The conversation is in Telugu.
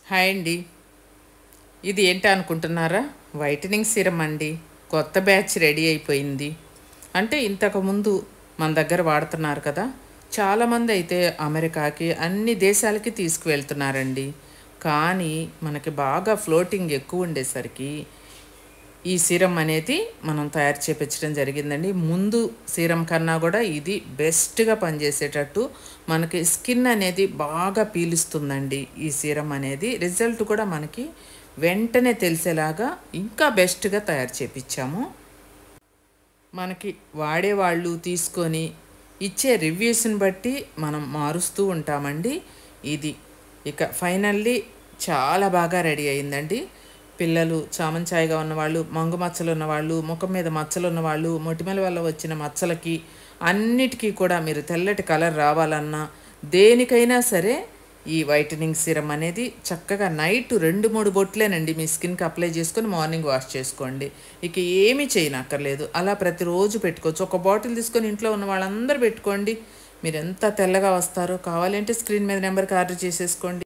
హాయ్ అండి. ఇది ఏంటి అనుకుంటున్నారా? వైటనింగ్ సీరం అండి. కొత్త బ్యాచ్ రెడీ అయిపోయింది. అంటే ఇంతకుముందు మన దగ్గర వాడుతున్నారు కదా. చాలామంది అయితే అమెరికాకి అన్ని దేశాలకి తీసుకువెళ్తున్నారండి. కానీ మనకి బాగా ఫ్లోటింగ్ ఎక్కువ ఉండేసరికి ఈ సీరం అనేది మనం తయారు చేపించడం జరిగిందండి. ముందు సీరం కన్నా కూడా ఇది బెస్ట్గా పనిచేసేటట్టు మనకి స్కిన్ అనేది బాగా పీలుస్తుందండి. ఈ సీరం అనేది రిజల్ట్ కూడా మనకి వెంటనే తెలిసేలాగా ఇంకా బెస్ట్గా తయారు చేపించాము. మనకి వాడేవాళ్ళు తీసుకొని ఇచ్చే రివ్యూస్ని బట్టి మనం మారుస్తూ ఉంటామండి. ఇది ఇక ఫైనల్లీ చాలా బాగా రెడీ అయిందండి. పిల్లలు చామంచాయిగా ఉన్నవాళ్ళు, మంగు మచ్చలు ఉన్నవాళ్ళు, ముఖం మీద మచ్చలు ఉన్నవాళ్ళు, మొటిమల వల్ల వచ్చిన మచ్చలకి అన్నిటికీ కూడా మీరు తెల్లటి కలర్ రావాలన్నా దేనికైనా సరే ఈ వైటనింగ్ సీరం అనేది చక్కగా నైట్ 2-3 బొట్లేనండి మీ స్కిన్కి అప్లై చేసుకొని మార్నింగ్ వాష్ చేసుకోండి. ఇక ఏమీ చేయనక్కర్లేదు. అలా ప్రతిరోజు పెట్టుకోవచ్చు. ఒక బాటిల్ తీసుకొని ఇంట్లో ఉన్న వాళ్ళందరూ పెట్టుకోండి. మీరు ఎంత తెల్లగా వస్తారో. కావాలంటే స్క్రీన్ మీద నెంబర్కి ఆర్డర్ చేసేసుకోండి.